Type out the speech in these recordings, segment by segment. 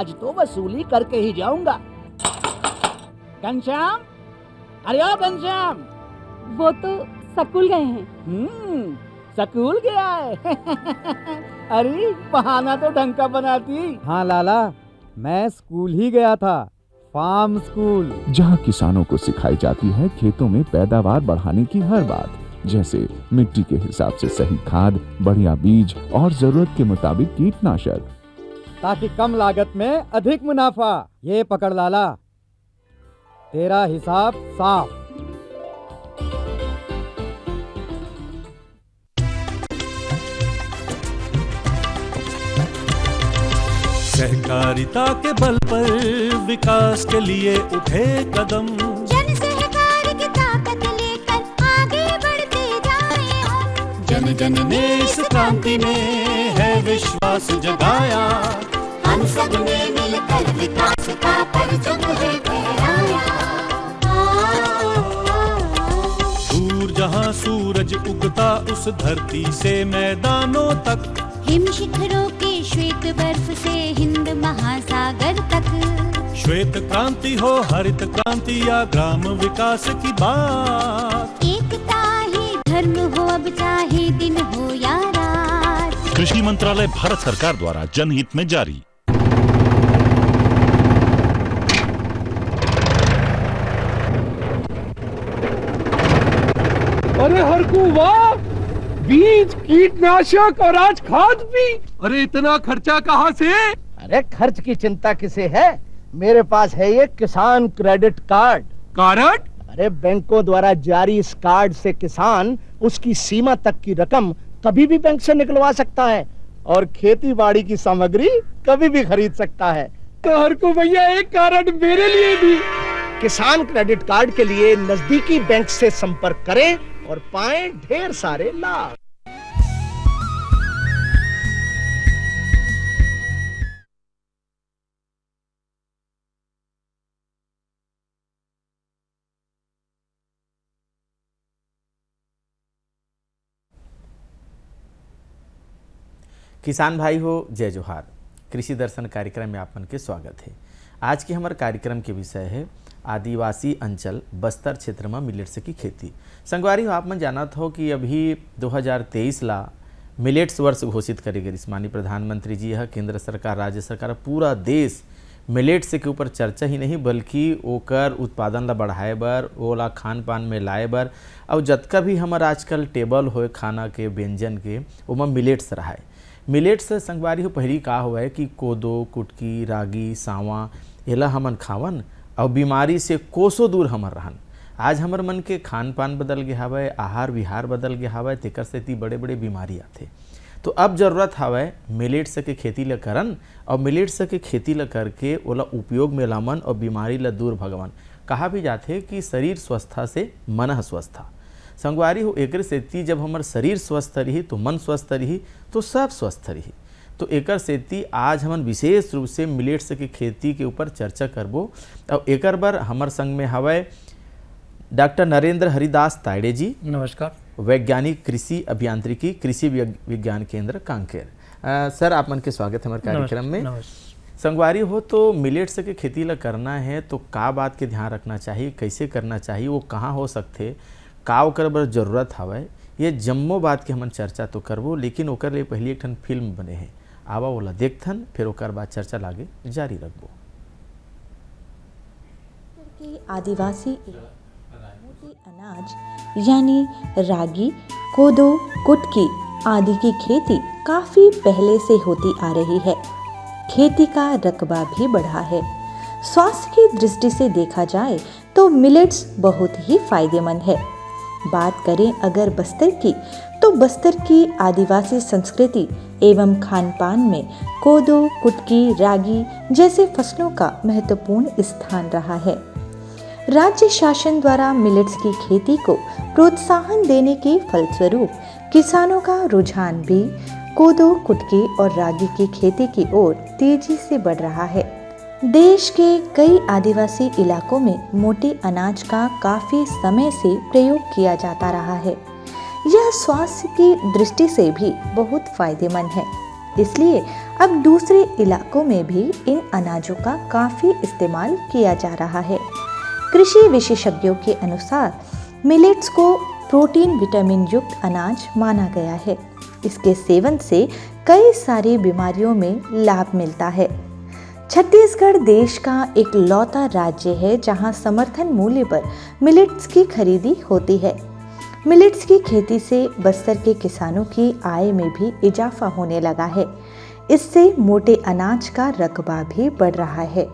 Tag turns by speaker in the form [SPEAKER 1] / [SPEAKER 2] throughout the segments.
[SPEAKER 1] आज तो वसूली करके ही जाऊंगा। घनश्याम, अरे ओ घनश्याम।
[SPEAKER 2] वो तो स्कूल गए हैं।
[SPEAKER 1] स्कूल गया है। अरे बहाना तो ढंग का बनाती।
[SPEAKER 3] हाँ लाला, मैं स्कूल ही गया था, फार्म स्कूल,
[SPEAKER 4] जहाँ किसानों को सिखाई जाती है खेतों में पैदावार बढ़ाने की हर बात, जैसे मिट्टी के हिसाब से सही खाद, बढ़िया बीज और जरूरत के मुताबिक कीटनाशक,
[SPEAKER 3] ताकि कम लागत में अधिक मुनाफा। ये पकड़ लाला, तेरा हिसाब साफ।
[SPEAKER 5] सहकारिता के बल पर विकास के लिए उठे कदम,
[SPEAKER 6] जन सहकार की ताकत लेकर आगे बढ़ते जाएं हम।
[SPEAKER 5] जन जन ने इस क्रांति में है विश्वास जगाया,
[SPEAKER 6] हम सब ने मिलकर विकास का परचम है फहराया।
[SPEAKER 5] दूर जहाँ सूरज उगता उस धरती से मैदानों तक,
[SPEAKER 6] हिम शिखरों की श्वेत बर्फ से हिंद महासागर तक।
[SPEAKER 5] श्वेत क्रांति हो हरित क्रांति या ग्राम विकास की बात,
[SPEAKER 6] एकता ही धर्म हो अब चाहे दिन हो या रात।
[SPEAKER 7] कृषि मंत्रालय भारत सरकार द्वारा जनहित में जारी।
[SPEAKER 8] अरे हरकू वाह, बीज, कीटनाशक और आज खाद भी। अरे इतना खर्चा कहाँ से?
[SPEAKER 1] अरे खर्च की चिंता किसे है, मेरे पास है ये किसान क्रेडिट कार्ड।
[SPEAKER 8] कार्ड?
[SPEAKER 1] अरे बैंकों द्वारा जारी इस कार्ड से किसान उसकी सीमा तक की रकम कभी भी बैंक से निकलवा सकता है और खेती बाड़ी की सामग्री कभी भी खरीद सकता है।
[SPEAKER 8] तो हरकू भैया एक कार्ड मेरे लिए भी।
[SPEAKER 1] किसान क्रेडिट कार्ड के लिए नजदीकी बैंक से संपर्क करें और पाएं ढेर सारे लाभ।
[SPEAKER 9] किसान भाई हो, जय जोहार। कृषि दर्शन कार्यक्रम में आप मन के स्वागत है। आज के हमारे कार्यक्रम के विषय है आदिवासी अंचल बस्तर क्षेत्र में मिलेट्स की खेती। संगवारी हो, आप मन जानत हो कि अभी 2023 ला मिलेट्स वर्ष घोषित करे गए। माननीय प्रधानमंत्री जी है, केंद्र सरकार, राज्य सरकार, पूरा देश मिलेट्स के ऊपर चर्चा ही नहीं बल्कि ओकर उत्पादन ला बढ़ाए बर, ओला खान पान में लाए बर, और जतका भी हमार आजकल टेबल होए खाना के व्यंजन के ओमा मिलेट्स रहा है। मिलेट्स संगवारी हो पहली का हुआ है कि कोदो, कुटकी, रागी, सावा एला हमन खावन और बीमारी से कोसों दूर हमर रहन। आज हमर मन के खान पान बदल गया हवय, आहार विहार बदल गया हवय, तेकर सेती बड़े बड़े बीमारी आथे। तो अब जरूरत हवय मिलेट्स के खेती ल करन और मिलेट्स के खेती ल करके ओला उपयोग में लामन और बीमारी ल दूर भगवान। कहा भी जाते कि शरीर स्वस्था से मन स्वस्था। संगवारी हो एकर सेती जब हमार शरीर स्वस्थ रही तो मन स्वस्थ रही तो सब स्वस्थ रही। तो एकर सेती आज हम विशेष रूप से मिलेट्स के खेती के ऊपर चर्चा करबो। और एकर बर हमार संग में हवय डॉक्टर नरेंद्र हरिदास तायड़े जी।
[SPEAKER 10] नमस्कार।
[SPEAKER 9] वैज्ञानिक कृषि अभियांत्रिकी, कृषि विज्ञान केंद्र कांकेर। सर, आप मन के स्वागत है हमारे कार्यक्रम में। संगवारी हो, तो मिलेट्स के खेती ला करना है तो का बात के ध्यान रखना चाहिए, कैसे करना चाहिए, वो कहाँ हो सकते, का ओकर बर जरूरत हवय, ये जम्मो बात के हमन चर्चा तो करबो। लेकिन ओकर लिए पहले एक ठन फिल्म बने हैं, आवा ओला देखथन, फिर ओकर बाद चर्चा लागे जारी रखबो।
[SPEAKER 11] आदिवासी मोटे अनाज यानी रागी, कोदो, कुटकी आदि की खेती काफी पहले से होती आ रही है। खेती का रकबा भी बढ़ा है। स्वास्थ्य की दृष्टि से देखा जाए तो मिलेट्स बहुत ही फायदेमंद है। बात करें अगर बस्तर की, तो बस्तर की आदिवासी संस्कृति एवं खान पान में कोदो, कुटकी, रागी जैसे फसलों का महत्वपूर्ण स्थान रहा है। राज्य शासन द्वारा मिलेट्स की खेती को प्रोत्साहन देने के फलस्वरूप किसानों का रुझान भी कोदो, कुटकी और रागी की खेती की ओर तेजी से बढ़ रहा है। देश के कई आदिवासी इलाकों में मोटे अनाज का काफी समय से प्रयोग किया जाता रहा है। यह स्वास्थ्य की दृष्टि से भी बहुत फायदेमंद है। इसलिए अब दूसरे इलाकों में भी इन अनाजों का काफ़ी इस्तेमाल किया जा रहा है। कृषि विशेषज्ञों के अनुसार मिलेट्स को प्रोटीन विटामिन युक्त अनाज माना गया है। इसके सेवन से कई सारी बीमारियों में लाभ मिलता है। छत्तीसगढ़ देश का एक लौता राज्य है जहां समर्थन मूल्य पर मिलेट्स की खरीदी होती है। मिलेट्स की खेती से बस्तर के किसानों की आय में भी इजाफा होने लगा है। इससे मोटे अनाज का रकबा भी बढ़ रहा है।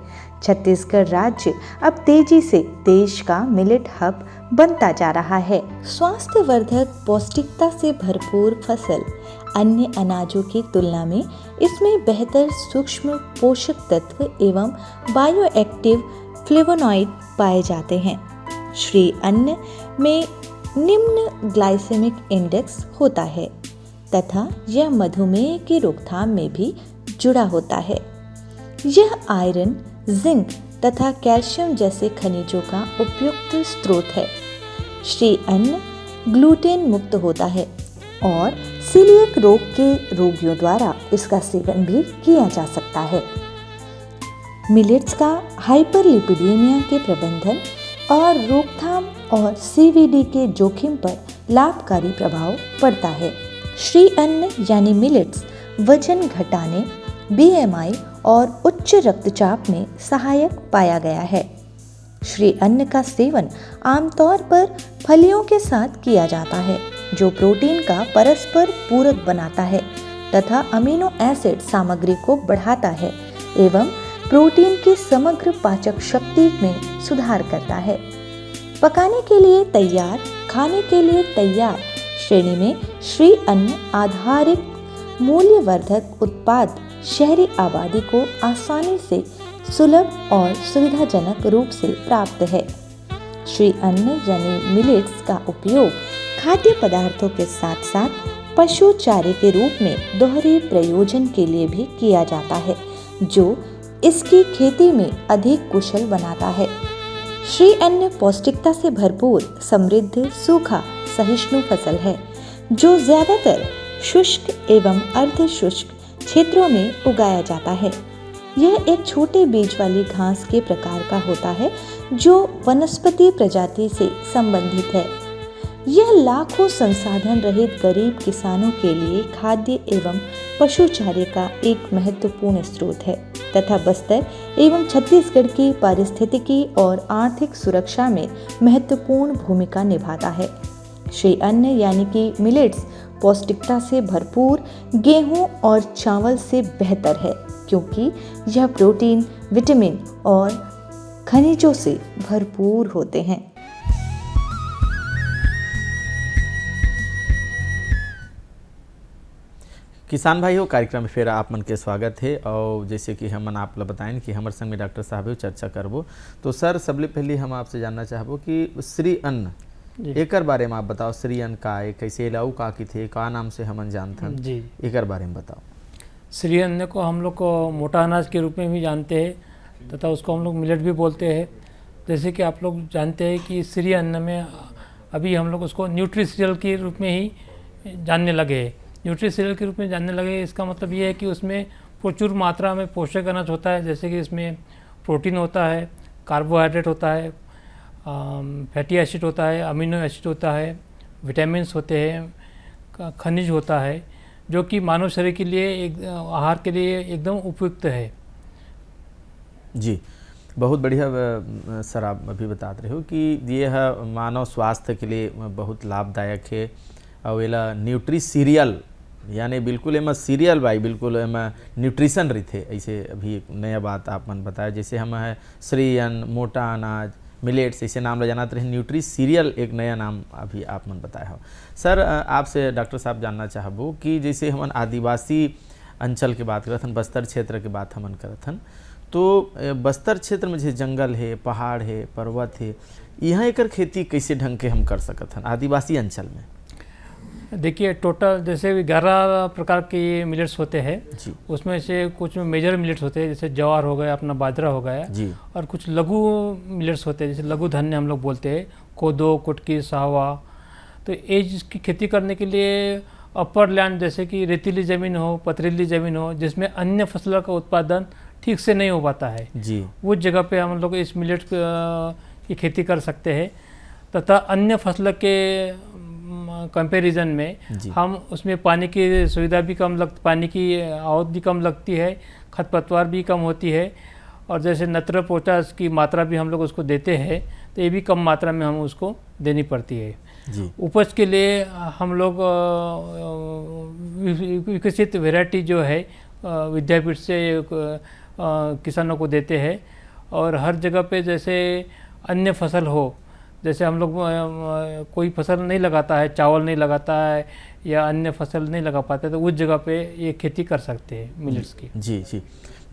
[SPEAKER 11] छत्तीसगढ़ राज्य अब तेजी से देश का मिलेट हब बनता जा रहा है। स्वास्थ्यवर्धक पौष्टिकता से भरपूर फसल अन्य अनाजों की तुलना में इसमें बेहतर सूक्ष्म पोषक तत्व एवं बायोएक्टिव फ्लेवोनॉइड पाए जाते हैं। श्री अन्न में निम्न ग्लाइसेमिक इंडेक्स होता है तथा यह मधुमेह की रोकथाम में भी जुड़ा होता है। यह आयरन, जिंक तथा कैल्शियम जैसे खनिजों का उपयुक्त स्रोत है। श्री अन्न ग्लूटेन मुक्त होता है और सीलिएक रोग के रोगियों द्वारा इसका सेवन भी किया जा सकता है। मिलेट्स का हाइपरलिपिडीमिया के प्रबंधन और रोकथाम और सीवीडी के जोखिम पर लाभकारी प्रभाव पड़ता है। श्री अन्न यानी मिलेट्स वजन घटाने, बीएमआई और उच्च रक्तचाप में सहायक पाया गया है। श्री अन्न का सेवन आमतौर पर फलियों के साथ किया जाता है जो प्रोटीन का परस्पर पूरक बनाता है तथा अमीनो एसिड सामग्री को बढ़ाता है एवं प्रोटीन की समग्र पाचक शक्ति में सुधार करता है। पकाने के लिए तैयार, खाने के लिए तैयार श्रेणी में श्री अन्न आधारित मूल्यवर्धक उत्पाद शहरी आबादी को आसानी से सुलभ और सुविधाजनक रूप से प्राप्त है। श्री अन्न यानी मिलेट्स का उपयोग खाद्य पदार्थों के साथ साथ पशु चारे के रूप में दोहरे प्रयोजन के लिए भी किया जाता है जो इसकी खेती में अधिक कुशल बनाता है। श्री अन्न पौष्टिकता से भरपूर, समृद्ध, सूखा सहिष्णु फसल है जो ज्यादातर शुष्क एवं अर्ध शुष्क क्षेत्रों में उगाया जाता है। यह एक छोटे बीज वाली घास के प्रकार का होता है जो वनस्पति प्रजाति से संबंधित है। यह लाखों संसाधन रहित गरीब किसानों के लिए खाद्य एवं पशु चारे का एक महत्वपूर्ण स्रोत है तथा बस्तर एवं छत्तीसगढ़ की पारिस्थितिकी और आर्थिक सुरक्षा में महत्वपूर्ण भूमिका निभाता है। श्री अन्न यानी कि मिलेट्स पौष्टिकता से भरपूर गेहूं और चावल से बेहतर है क्योंकि यह प्रोटीन, विटामिन और खनिजों से भरपूर होते हैं।
[SPEAKER 9] किसान भाइयों, कार्यक्रम में फिर आप मन के स्वागत है। और जैसे कि हमन आप ला बताएं कि हमारे संग में डॉक्टर साहब चर्चा करबो, तो सर सबले पहले हम आपसे जानना चाहबो कि श्री अन्न एकर बारे में आप बताओ। श्री अन्न का है, कैसे लाऊ का की थे, का नाम से हमन जानथन जी, एकर बारे में बताओ।
[SPEAKER 10] श्री अन्न को हम लोग को मोटा अनाज के रूप में भी जानते हैं तथा उसको हम लोग मिलेट भी बोलते हैं। जैसे कि आप लोग जानते हैं कि श्री अन्न में अभी हम लोग उसको न्यूट्री सीरियल के रूप में ही जानने लगे हैं। न्यूट्री सीरियल के रूप में जानने लगे, इसका मतलब ये है कि उसमें प्रचुर मात्रा में पोषक अनाज होता है। जैसे कि इसमें प्रोटीन होता है, कार्बोहाइड्रेट होता है, फैटी एसिड होता है, अमीनो एसिड होता है, विटामिन्स होते हैं, खनिज होता है जो कि मानव शरीर के लिए एक आहार के लिए एकदम उपयुक्त है।
[SPEAKER 9] जी, बहुत बढ़िया सर, आप अभी बता रहे हो कि यह मानव स्वास्थ्य के लिए बहुत लाभदायक है। और एला न्यूट्री सीरियल यानी बिल्कुल एमा सीरियल भाई बिल्कुल एमा न्यूट्रिशन रहते, ऐसे अभी एक नया बात आप मन बताया। जैसे हम है श्री अन्न, मोटा अनाज, मिलेट्स ऐसे नाम ले जानते रहे, न्यूट्री सीरियल एक नया नाम अभी आप मन बताया हो। सर आपसे डॉक्टर साहब जानना चाहबो कि जैसे हमन आदिवासी अंचल के बात करथन, बस्तर क्षेत्र के बात हमन करथन, तो बस्तर क्षेत्र में जैसे जंगल है, पहाड़ है, पर्वत है, यहाँ एकर खेती कैसे ढंग के हम कर सकत हन आदिवासी अंचल में?
[SPEAKER 10] देखिए, टोटल जैसे 11 प्रकार के मिलेट्स होते हैं, उसमें से कुछ मेजर मिलेट्स होते हैं जैसे ज्वार हो गया, अपना बाजरा हो गया जी, और कुछ लघु मिलेट्स होते हैं जैसे लघु धान्य हम लोग बोलते हैं, कोदो, कुटकी, सावा। तो ये जिसकी खेती करने के लिए अपर लैंड जैसे कि रेतीली ज़मीन हो, पथरीली ज़मीन हो, जिसमें अन्य फसलों का उत्पादन ठीक से नहीं हो पाता है
[SPEAKER 9] जी,
[SPEAKER 10] उस जगह पे हम लोग इस मिलेट की खेती कर सकते हैं। तथा अन्य फसल के कंपैरिजन में हम उसमें पानी की सुविधा भी पानी की आवक भी कम लगती है, खरपतवार भी कम होती है, और जैसे नत्र पोटाश की मात्रा भी हम लोग उसको देते हैं तो ये भी कम मात्रा में हम उसको देनी पड़ती है
[SPEAKER 9] जी।
[SPEAKER 10] उपज के लिए हम लोग विकसित वैरायटी जो है विद्यापीठ से किसानों को देते हैं। और हर जगह पे जैसे अन्य फसल हो, जैसे हम लोग कोई फसल नहीं लगाता है, चावल नहीं लगाता है या अन्य फसल नहीं लगा पाते, तो उस जगह पे ये खेती कर सकते हैं मिलेट्स की।
[SPEAKER 9] जी जी,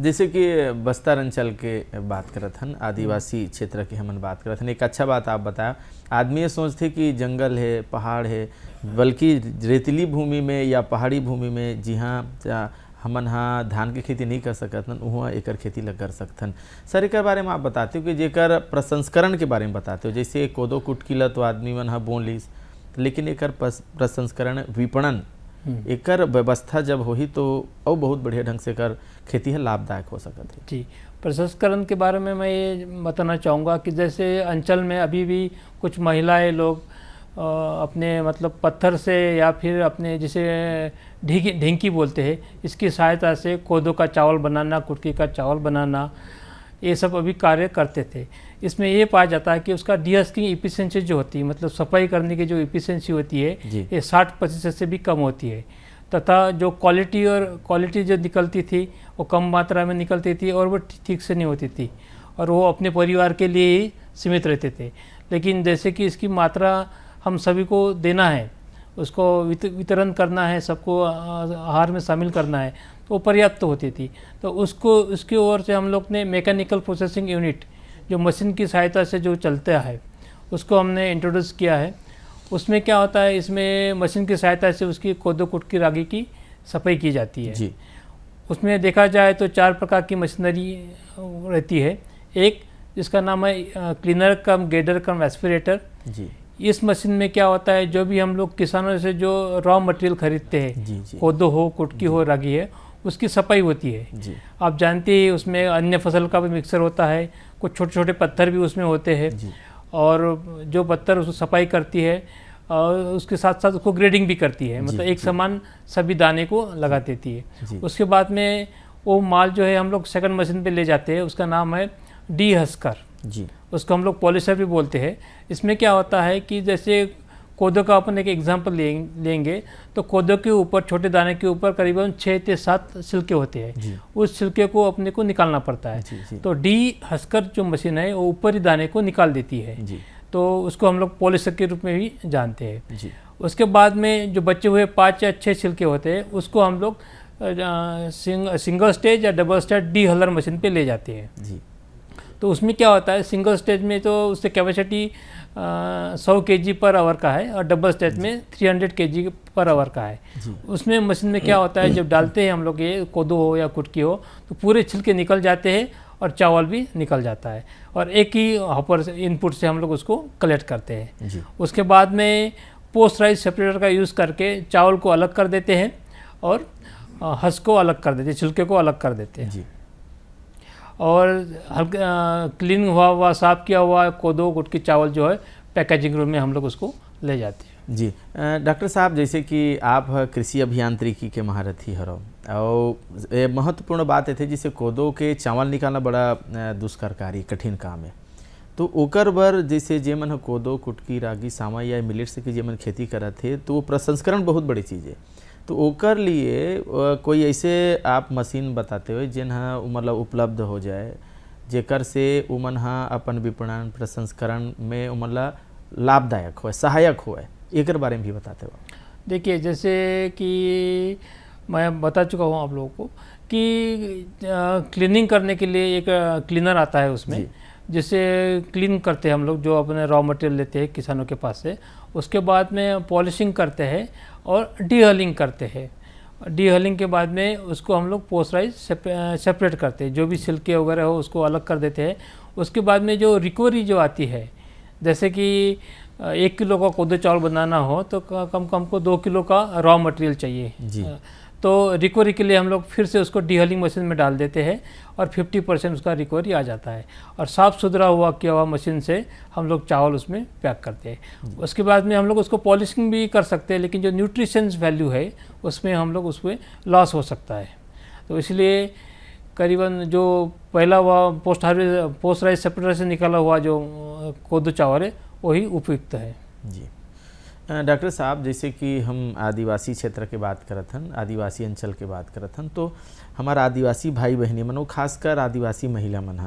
[SPEAKER 9] जैसे कि बस्तर अंचल के बात करत हन, आदिवासी क्षेत्र की हमन बात करत हन, एक अच्छा बात आप बताया। आदमी ये सोचते कि जंगल है, पहाड़ है, बल्कि रेतीली भूमि में या पहाड़ी भूमि में जी हाँ हमन हाँ धान की खेती नहीं कर सकतन, वहाँ एकर खेती ल कर सकथन। सर एक बारे में आप बताते हो कि जेकर प्रसंस्करण के बारे में बताते हो, जैसे कोदो कुटकी ला तो आदमी मन हाँ बोन लीस, लेकिन एकर प्रसंस्करण विपणन एकर व्यवस्था जब होही तो और बहुत बढ़िया ढंग से कर खेती है लाभदायक हो सकत है।
[SPEAKER 10] जी, प्रसंस्करण के बारे में मैं ये बताना चाहूँगा कि जैसे अंचल में अभी भी कुछ महिलाएं लोग अपने मतलब पत्थर से या फिर अपने जिसे ढिंकी बोलते हैं, इसकी सहायता से कोदो का चावल बनाना, कुटकी का चावल बनाना, ये सब अभी कार्य करते थे। इसमें ये पाया जाता है कि उसका डीहस्किंग इफिशिएंसी जो होती है, मतलब सफाई करने की जो इफिशिएंसी होती है, ये 60% से भी कम होती है। तथा जो क्वालिटी जो निकलती थी वो कम मात्रा में निकलती थी और वो ठीक से नहीं होती थी, और वो अपने परिवार के लिए ही सीमित रहते थे। लेकिन जैसे कि इसकी मात्रा हम सभी को देना है, उसको वितरण करना है, सबको आहार में शामिल करना है, तो वो पर्याप्त होती थी। तो उसकी ओर से हम लोग ने मैकेनिकल प्रोसेसिंग यूनिट जो मशीन की सहायता से जो चलता है उसको हमने इंट्रोड्यूस किया है। उसमें क्या होता है, इसमें मशीन की सहायता से उसकी कोदो कुटकी रागी की सफाई की जाती है जी। उसमें देखा जाए तो 4 प्रकार की मशीनरी रहती है। एक जिसका नाम है क्लीनर कम गेडर कम एस्पिरेटर जी। इस मशीन में क्या होता है, जो भी हम लोग किसानों से जो रॉ मटेरियल खरीदते हैं, कोदो हो, कुटकी हो, रागी है, उसकी सफाई होती है जी। आप जानते हैं उसमें अन्य फसल का भी मिक्सर होता है, कुछ छोटे छोटे पत्थर भी उसमें होते हैं, और जो पत्थर उसको सफाई करती है और उसके साथ साथ उसको ग्रेडिंग भी करती है, मतलब एक समान सभी दाने को लगा देती है। उसके बाद में वो माल जो है हम लोग सेकंड मशीन पे ले जाते हैं, उसका नाम है डीहस्कर जी। उसको हम लोग पॉलिशर भी बोलते हैं। इसमें क्या होता है कि जैसे कोदो का अपन एक एग्जांपल लेंगे तो कोदो के ऊपर, छोटे दाने के ऊपर करीबन 6 से 7 छिलके होते हैं, उस छिलके को अपने को निकालना पड़ता है। तो डीहस्कर जो मशीन है वो ऊपरी दाने को निकाल देती है, तो उसको हम लोग पॉलिशर के रूप में भी जानते हैं। उसके बाद में जो बचे हुए 5 या 6 छिलके होते हैं उसको हम लोग सिंगल स्टेज या डबल स्टेज डीहलर मशीन पे ले जाते हैं। तो उसमें क्या होता है, सिंगल स्टेज में तो उससे कैपेसिटी 100 kg पर आवर का है, और डबल स्टेज में 300 kg पर आवर का है। उसमें मशीन में क्या होता है, जब डालते हैं हम लोग ये कोदो हो या कुटकी हो तो पूरे छिलके निकल जाते हैं और चावल भी निकल जाता है, और एक ही हॉपर इनपुट से हम लोग उसको कलेक्ट करते हैं। उसके बाद में पोस्ट राइस सेपरेटर का यूज़ करके चावल को अलग कर देते हैं और हस्क को अलग कर देते हैं, छिलके को अलग कर देते हैं, और हल्का क्लीन हुआ साफ़ किया हुआ कोदो कुटकी चावल जो है पैकेजिंग रूम में हम लोग उसको ले जाते हैं
[SPEAKER 9] जी। डॉक्टर साहब, जैसे कि आप कृषि अभियांत्रिकी के महारथी हरो, और महत्वपूर्ण बात ये थे जिसे कोदो के चावल निकालना बड़ा दुष्कर कार्य कठिन काम है, तो ओकर बर जैसे जेमन कोदो कुटकी रागी सामा या मिलेट्स की जेमन खेती करत थे, तो प्रसंस्करण बहुत बड़ी चीज़ है। तो ओकर लिए कोई ऐसे आप मशीन बताते हो जिन मतलब उपलब्ध हो जाए, जेकर से उमन अपन विपणन प्रसंस्करण में मतलब लाभदायक हो, सहायक हो, एकर बारे में भी बताते हो।
[SPEAKER 10] देखिए, जैसे कि मैं बता चुका हूँ आप लोगों को कि क्लीनिंग करने के लिए एक क्लीनर आता है उसमें, जिससे क्लीन करते हैं हम लोग जो अपने रॉ मटेरियल लेते हैं किसानों के पास से। उसके बाद में पॉलिशिंग करते हैं और डीहलिंग करते हैं। डीहलिंग के बाद में उसको हम लोग पोस्ट राइस सेपरेट करते हैं, जो भी छिलके वगैरह हो उसको अलग कर देते हैं। उसके बाद में जो रिकवरी जो आती है, जैसे कि 1 किलो का कोदो चावल बनाना हो तो कम कम को 2 किलो का रॉ मटेरियल चाहिए
[SPEAKER 9] जी।
[SPEAKER 10] तो रिकवरी के लिए हम लोग फिर से उसको डीहलिंग मशीन में डाल देते हैं और 50% उसका रिकवरी आ जाता है और साफ़ सुथरा हुआ किया हुआ मशीन से हम लोग चावल उसमें पैक करते हैं। उसके बाद में हम लोग उसको पॉलिशिंग भी कर सकते हैं, लेकिन जो न्यूट्रिशंस वैल्यू है उसमें हम लोग उसमें लॉस हो सकता है। तो इसलिए करीबन जो पहला हुआ पोस्ट राइस सेपरेटर से निकाला हुआ जो कोदो चावल है वही उपयुक्त है।
[SPEAKER 9] जी डॉक्टर साहब, जैसे कि हम आदिवासी क्षेत्र के बात करत हन, आदिवासी अंचल के बात करत हन, तो हमारा आदिवासी भाई बहनी मन, खासकर आदिवासी महिला मन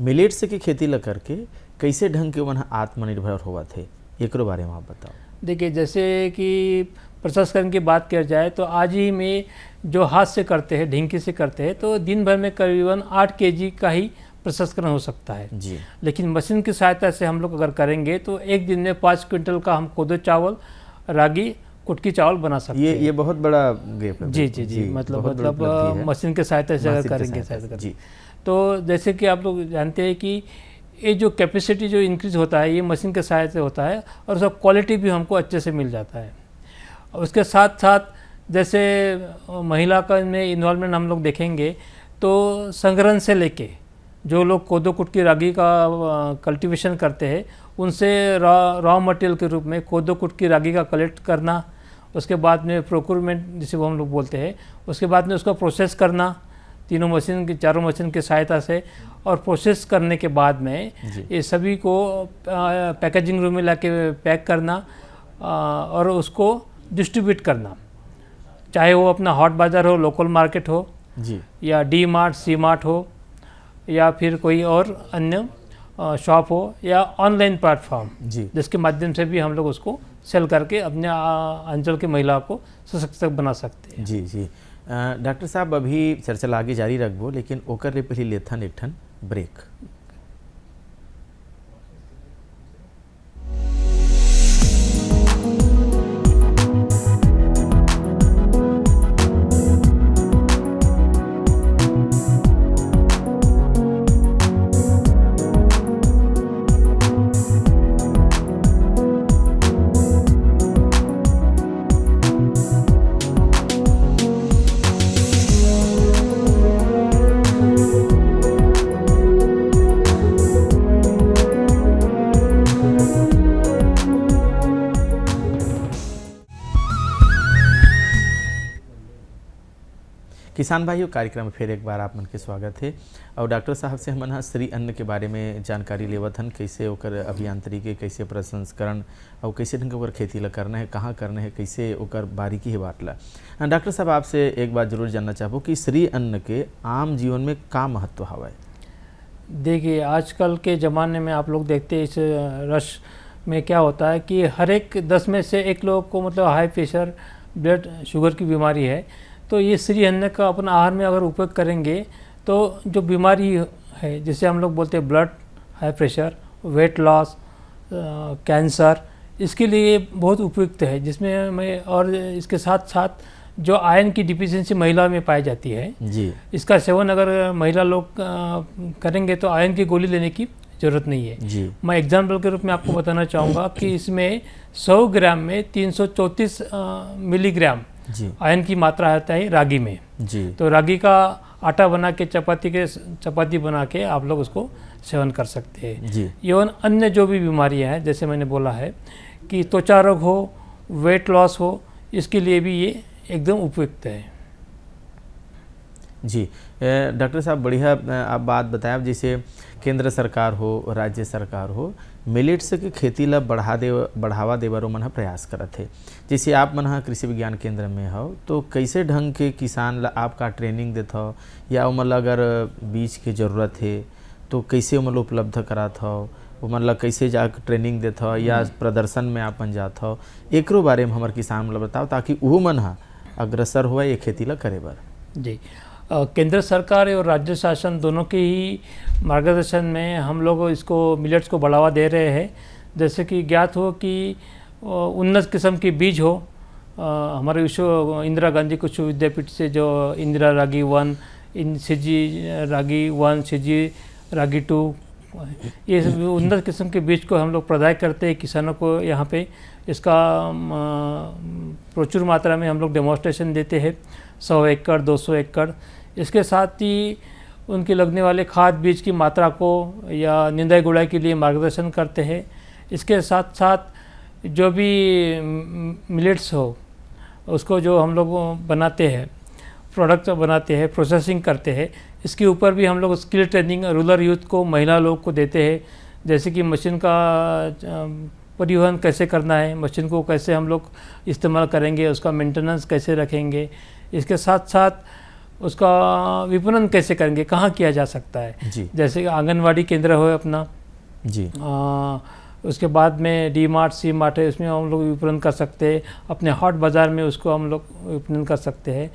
[SPEAKER 9] मिलेट्स की खेती ल करके कैसे ढंग के मन आत्मनिर्भर होवत है, एकरो बारे में आप बताओ।
[SPEAKER 10] देखिए, जैसे कि प्रसंस्करण की बात किया जाए तो आज ही में जो हाथ से करते हैं, ढिंकी से करते हैं, तो दिन भर में करीबन 8 kg का ही प्रसंस्करण हो सकता है
[SPEAKER 9] जी।
[SPEAKER 10] लेकिन मशीन की सहायता से हम लोग अगर करेंगे तो एक दिन में 5 क्विंटल का हम कोदो चावल, रागी, कुटकी चावल बना सकते हैं।
[SPEAKER 9] ये बहुत बड़ा गैप है।
[SPEAKER 10] जी जी जी, मतलब मशीन के सहायता से अगर करेंगे
[SPEAKER 9] जी।
[SPEAKER 10] तो जैसे कि आप लोग जानते हैं कि ये जो कैपेसिटी जो इंक्रीज होता है ये मशीन के सहायता से होता है और उसका क्वालिटी भी हमको अच्छे से मिल जाता है। और उसके साथ साथ जैसे महिला का में इन्वॉल्वमेंट हम लोग देखेंगे तो संग्रहण से लेके जो लोग कोदो, कुटकी, रागी का कल्टीवेशन करते हैं उनसे रॉ मटेरियल के रूप में कोदो, कुटकी, रागी का कलेक्ट करना, उसके बाद में प्रोक्योरमेंट जिसे वो हम लोग बोलते हैं, उसके बाद में उसका प्रोसेस करना चारों मशीन की सहायता से, और प्रोसेस करने के बाद में ये सभी को पैकेजिंग रूम में लाके पैक करना और उसको डिस्ट्रीब्यूट करना, चाहे वो अपना हॉट बाज़ार हो, लोकल मार्केट हो
[SPEAKER 9] जी,
[SPEAKER 10] या डी मार्ट, सी मार्ट हो, या फिर कोई और अन्य शॉप हो, या ऑनलाइन प्लेटफॉर्म जिसके माध्यम से भी हम लोग उसको सेल करके अपने अंचल के महिला को सशक्त बना सकते हैं।
[SPEAKER 9] जी जी डॉक्टर साहब, अभी चर्चा आगे जारी रखबो, लेकिन ओकर ले पहले लेथन एक ठन ब्रेक। किसान भाइयों, कार्यक्रम में फिर एक बार आप मन के स्वागत है। और डॉक्टर साहब से हमन श्री अन्न के बारे में जानकारी लेवत हन, कैसे ओकर अभियांत्रिकी, कैसे प्रसंस्करण और कैसे ढंग ओकर खेती ला करना है, कहाँ करना है, कैसे ओकर बारीकी है बाटला। डॉक्टर साहब, आपसे एक बात जरूर जानना चाहूँ कि श्री अन्न के आम जीवन में का महत्व हवा?
[SPEAKER 10] देखिए, आजकल के ज़माने में आप लोग देखते हैं इस रश में क्या होता है कि हर एक 10 में से 1 लोग को मतलब हाई प्रेशर, ब्लड शुगर की बीमारी है। तो ये श्री अन्न का अपना आहार में अगर उपयोग करेंगे तो जो बीमारी है, जिसे हम लोग बोलते हैं blood, high pressure, weight loss, cancer, इसके लिए बहुत उपयुक्त है। जिसमें मैं और इसके साथ साथ जो आयरन की डिफिशियंसी महिला में पाई जाती है
[SPEAKER 9] जी,
[SPEAKER 10] इसका सेवन अगर महिला लोग करेंगे तो आयरन की गोली लेने की ज़रूरत नहीं है
[SPEAKER 9] जी।
[SPEAKER 10] मैं एग्जाम्पल के रूप में आपको बताना चाहूँगा कि इसमें 100 ग्राम में 334 मिलीग्राम आयरन की मात्रा आता है रागी में
[SPEAKER 9] जी।
[SPEAKER 10] तो रागी का आटा बना के चपाती बना के आप लोग उसको सेवन कर सकते हैं
[SPEAKER 9] जी।
[SPEAKER 10] एवं अन्य जो भी बीमारियां हैं, जैसे मैंने बोला है कि त्वचा रोग हो, वेट लॉस हो, इसके लिए भी ये एकदम उपयुक्त है।
[SPEAKER 9] जी डॉक्टर साहब, बढ़िया आप बात बताया। जैसे केंद्र सरकार हो, राज्य सरकार हो, मिलेट्स की खेती ला बढ़ावा देवर मन प्रयास करत है। जैसे आप मन कृषि विज्ञान केंद्र में हो तो कैसे ढंग के किसान ला आपका ट्रेनिंग देते हो, या उमन अगर बीज की ज़रूरत है तो कैसे उमन उपलब्ध करात हो, उमन ला कैसे जाकर ट्रेनिंग देते हो या प्रदर्शन में आपन जात हो, एकरो बारे में हमारे किसान मतलब बताओ, ताकि वो मन अग्रसर हुआ ये खेती ला करे बर।
[SPEAKER 10] जी, केंद्र सरकार और राज्य शासन दोनों के ही मार्गदर्शन में हम लोग इसको मिलेट्स को बढ़ावा दे रहे हैं। जैसे कि ज्ञात हो कि उन्नत किस्म की बीज हो, हमारे विश्व इंदिरा गांधी कृषि विद्यापीठ से जो इंदिरा रागी 1, सिजी रागी 1, सिजी रागी 2, ये उन्नत किस्म के बीज को हम लोग प्रदाय करते हैं किसानों को। यहाँ पे इसका प्रचुर मात्रा में हम लोग डेमोन्स्ट्रेशन देते हैं, 100 एकड़ 200 एकड़। इसके साथ ही उनके लगने वाले खाद बीज की मात्रा को या निंदाई गुड़ाई के लिए मार्गदर्शन करते हैं। इसके साथ साथ जो भी मिलेट्स हो उसको जो हम लोग बनाते हैं, प्रोडक्ट बनाते हैं, प्रोसेसिंग करते हैं, इसके ऊपर भी हम लोग स्किल ट्रेनिंग रूरल यूथ को, महिला लोग को देते हैं। जैसे कि मशीन का परिवहन कैसे करना है, मशीन को कैसे हम लोग इस्तेमाल करेंगे, उसका मेंटेनेंस कैसे रखेंगे, इसके साथ साथ उसका विपणन कैसे करेंगे, कहाँ किया जा सकता है। जैसे आंगनवाड़ी केंद्र हो अपना
[SPEAKER 9] जी,
[SPEAKER 10] उसके बाद में डी मार्ट, सी मार्ट है, उसमें हम लोग विपणन कर सकते हैं। अपने हॉट बाज़ार में उसको हम लोग विपणन कर सकते हैं।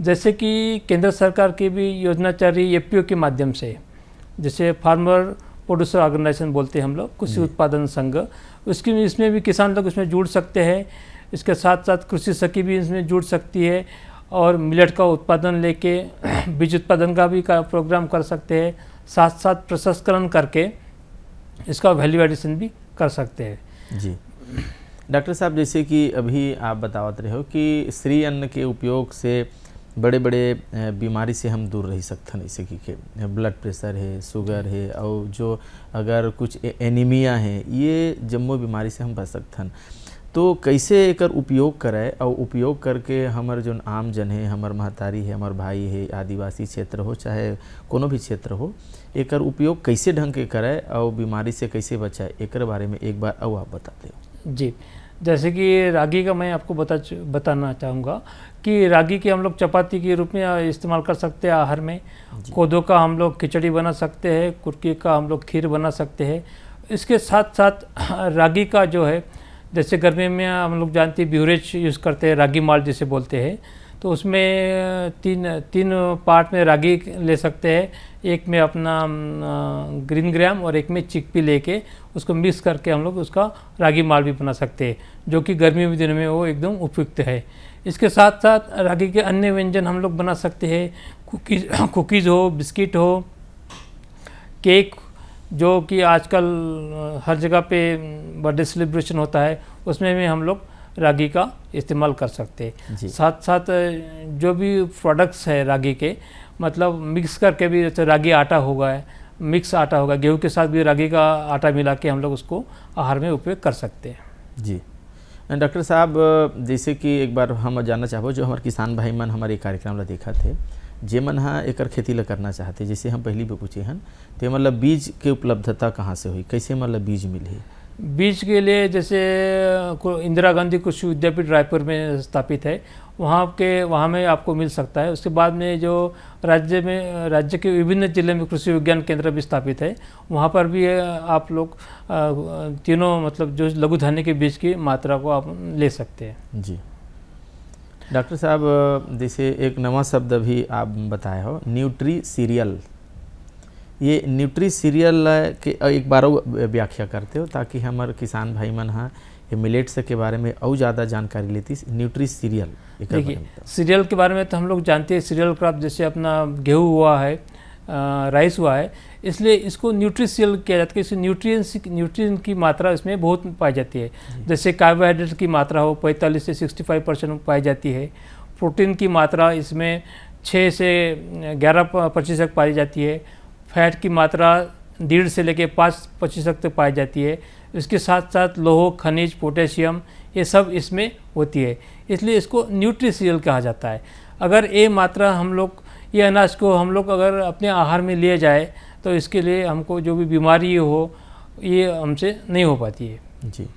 [SPEAKER 10] जैसे कि केंद्र सरकार की भी योजना चल रही है एफपीओ के माध्यम से, जैसे फार्मर प्रोड्यूसर ऑर्गेनाइजेशन बोलते हैं हम लोग, कृषि उत्पादन संघ, उसकी इसमें भी किसान लोग उसमें जुड़ सकते हैं। इसके साथ साथ कृषि सखी भी इसमें जुड़ सकती है और मिलेट का उत्पादन लेके बीज उत्पादन का भी प्रोग्राम कर सकते हैं। साथ साथ प्रसंस्करण करके इसका वैल्यू एडिशन भी कर सकते हैं।
[SPEAKER 9] जी डॉक्टर साहब, जैसे कि अभी आप बतावत रहे हो कि श्री अन्न के उपयोग से बड़े बड़े बीमारी से हम दूर रह सकते हैं, जैसे कि ब्लड प्रेशर है, शुगर है, और जो अगर कुछ एनीमिया है, ये जम्मो बीमारी से हम बच सकते हैं। तो कैसे एकर उपयोग करे और उपयोग करके हमार जो आम जन है, हमार महतारी है, हमार भाई है, आदिवासी क्षेत्र हो चाहे कोनो भी क्षेत्र हो, एकर उपयोग कैसे ढंग के करे और बीमारी से कैसे बचाए, एकर बारे में एक बार और आप बताते हो।
[SPEAKER 10] जी, जैसे कि रागी का मैं आपको बताना चाहूँगा कि रागी की हम लोग चपाती के रूप में इस्तेमाल कर सकते हैं आहार में। कोदो का हम लोग खिचड़ी बना सकते हैं, कुटकी का हम लोग खीर बना सकते हैं। इसके साथ साथ रागी का जो है, जैसे गर्मी में हम लोग जानते हैं ब्यूरेज यूज़ करते हैं, रागी माल्ट जिसे बोलते हैं, तो उसमें तीन पार्ट में रागी ले सकते हैं। एक में अपना ग्रीन ग्राम और एक में चिकपी लेके उसको मिक्स करके हम लोग उसका रागी माल्ट भी बना सकते हैं, जो कि गर्मी के दिनों में वो एकदम उपयुक्त है। इसके साथ साथ रागी के अन्य व्यंजन हम लोग बना सकते हैं, कुकीज़ हो, बिस्किट हो, केक, जो कि आजकल हर जगह पे बर्थडे सेलिब्रेशन होता है, उसमें भी हम लोग रागी का इस्तेमाल कर सकते हैं। साथ साथ जो भी प्रोडक्ट्स है रागी के, मतलब मिक्स करके भी, जैसे रागी आटा होगा, मिक्स आटा होगा, गेहूं के साथ भी रागी का आटा मिला के हम लोग उसको आहार में उपयोग कर सकते हैं।
[SPEAKER 9] जी डॉक्टर साहब, जैसे कि एक बार हम जानना चाहबो, जो हमारे किसान भाई मन हमारे कार्यक्रम ला देखा थे, जे मन हाँ एकर खेती ला करना चाहते, जैसे हम पहली भी पूछे हन, तो मतलब बीज के उपलब्धता कहाँ से हुई, कैसे मतलब बीज मिले?
[SPEAKER 10] बीज के लिए जैसे इंदिरा गांधी कृषि विद्यापीठ रायपुर में स्थापित है, वहाँ में आपको मिल सकता है। उसके बाद में जो राज्य के विभिन्न जिले में कृषि विज्ञान केंद्र भी स्थापित है, वहाँ पर भी आप लोग तीनों मतलब जो लघु धान्य के बीज की मात्रा को आप ले सकते हैं। जी
[SPEAKER 9] डॉक्टर साहब, जैसे एक नवा शब्द भी आप बताए हो, न्यूट्री सीरियल, ये न्यूट्री सीरियल के एक बार व्याख्या करते हो ताकि हमारे किसान भाई मन हाँ ये मिलेट्स के बारे में और ज़्यादा जानकारी लेती। न्यूट्री सीरियल,
[SPEAKER 10] देखिए सीरियल के बारे में तो हम लोग जानते हैं, सीरियल क्रॉप जैसे अपना गेहूँ हुआ है, राइस हुआ है, इसलिए इसको न्यूट्री सीरियल किया जाता है। इसमें न्यूट्रिएंट की मात्रा इसमें बहुत पाई जाती है। जैसे कार्बोहाइड्रेट की मात्रा हो 45 से 65% पाई जाती है। प्रोटीन की मात्रा इसमें 6 से 11% पाई जाती है। फैट की मात्रा 1.5 से लेकर 5% तक पाई जाती है। इसके साथ साथ लोह, खनिज, पोटेशियम, ये सब इसमें होती है, इसलिए इसको न्यूट्रिशियल कहा जाता है। अगर ये मात्रा हम लोग, ये अनाज को हम लोग अगर अपने आहार में लिए जाए तो इसके लिए हमको जो भी बीमारी हो ये हमसे नहीं हो पाती है।
[SPEAKER 9] जी,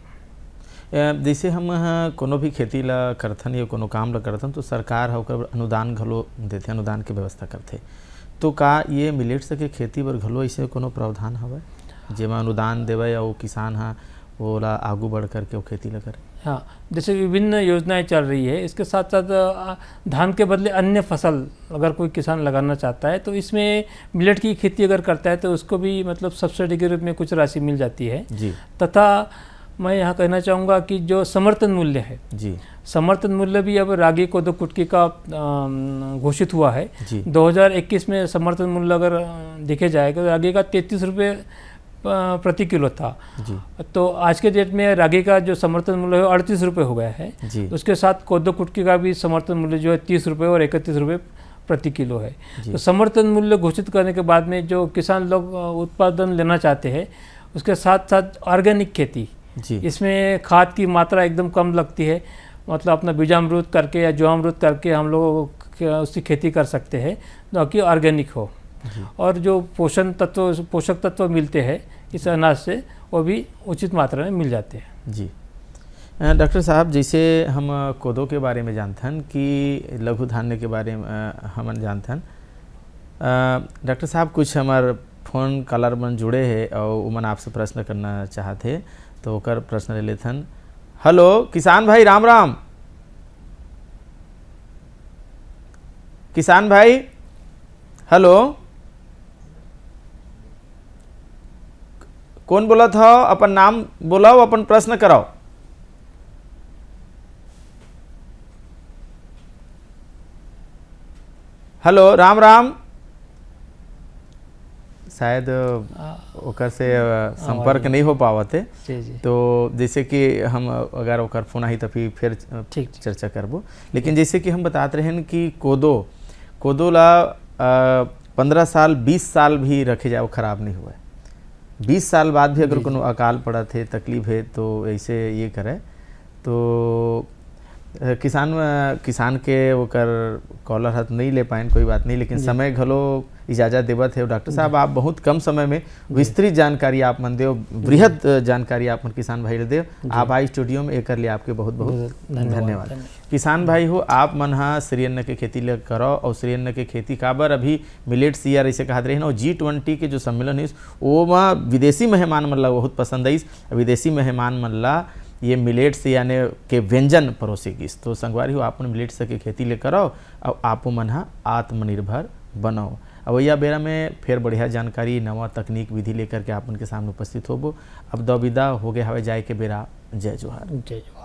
[SPEAKER 9] जैसे हम कोनो भी खेती ला करथन या कोनो काम ला करथन तो सरकार होकर अनुदान घलो देते, अनुदान के व्यवस्था करते, तो का ये मिलेट्स के खेती बर घलो ऐसे कोनो प्रावधान हवे जेमा अनुदान देवे और किसान हाँ ओला आगू बढ़ करके वो खेती ला करे?
[SPEAKER 10] हाँ, जैसे विभिन्न योजनाएं चल रही है। इसके साथ साथ धान के बदले अन्य फसल अगर कोई किसान लगाना चाहता है तो इसमें मिलेट की खेती अगर करता है तो उसको भी मतलब सब्सिडी के रूप में कुछ राशि मिल जाती है
[SPEAKER 9] जी।
[SPEAKER 10] तथा मैं यहाँ कहना चाहूँगा कि जो समर्थन मूल्य है जी, समर्थन मूल्य भी अब रागी कोदो कुटकी का घोषित हुआ है। 2021 में समर्थन मूल्य अगर देखे जाएगा तो रागी का 33 रुपये प्रति किलो था
[SPEAKER 9] जी
[SPEAKER 10] तो आज के डेट में रागी का जो समर्थन मूल्य है 38 रुपये हो गया है।
[SPEAKER 9] जी
[SPEAKER 10] उसके साथ कोदो कुटकी का भी समर्थन मूल्य जो है 30 रुपये और 31 रुपये प्रति किलो है।
[SPEAKER 9] जी।
[SPEAKER 10] तो समर्थन मूल्य घोषित करने के बाद में जो किसान लोग उत्पादन लेना चाहते हैं उसके साथ साथ ऑर्गेनिक खेती,
[SPEAKER 9] जी
[SPEAKER 10] इसमें खाद की मात्रा एकदम कम लगती है, मतलब अपना बीजामृत करके या जीवामृत करके हम लोग उसकी खेती कर सकते हैं जो कि ऑर्गेनिक हो। और जो पोषक तत्व मिलते हैं इस अनाज से वो भी उचित मात्रा में मिल जाते हैं।
[SPEAKER 9] जी डॉक्टर साहब, जैसे हम कोदो के बारे में जानथन कि लघु धान्य के बारे में हम जानथन, डॉक्टर साहब कुछ हमार फोन कॉलर मन जुड़े हैं और उमन आपसे प्रश्न करना चाहते तो ओकर प्रश्न ले लेथन। हेलो किसान भाई, राम राम। किसान भाई हेलो, कौन बोला था? अपन नाम बोलाओ, अपन प्रश्न कराओ। हेलो राम राम। शायद ओकर से संपर्क नहीं हो पावते, तो जैसे कि हम अगर ओकर फोन आई तो फिर चर्चा करबो। लेकिन जैसे कि हम बताते रहे कि कोदो ला 15 साल 20 साल भी रखे जाए वो खराब नहीं हुआ है। 20 साल बाद भी अगर कोनो अकाल पड़ा थे, तकलीफ है तो ऐसे ये करे तो किसान के ओकर कॉलर हाथ नहीं ले पाए, कोई बात नहीं, लेकिन समय घलो इजाज़त देवत है। डॉक्टर साहब आप बहुत कम समय में विस्तृत जानकारी आप मन देव, बृहद जानकारी आप मन किसान भाई देव। आप आई स्टूडियो में एक लिए आपके बहुत बहुत धन्यवाद। किसान भाई हो, आप मन हा श्री अन्न के खेती ले करो और श्री अन्न के खेती काबर अभी मिलेट्स ईयर ऐसे कहते रहे ना, G20 के जो सम्मेलन है वो में विदेशी मेहमान मन ला बहुत पसंद आई। विदेशी मेहमान मन ला ये मिलेट्स यानी के व्यंजन परोसे गिस। तो संगवारी हो आप मिलेट्स के खेती ले करो और आपो मन हा आत्मनिर्भर बनाओ। अब यह बेरा में फिर बढ़िया जानकारी, नवा तकनीक विधि लेकर के आप उनके सामने उपस्थित होबो। अब दो विदा हो गए हवे जाए के बेरा। जय जोहार।
[SPEAKER 10] जय जोहार।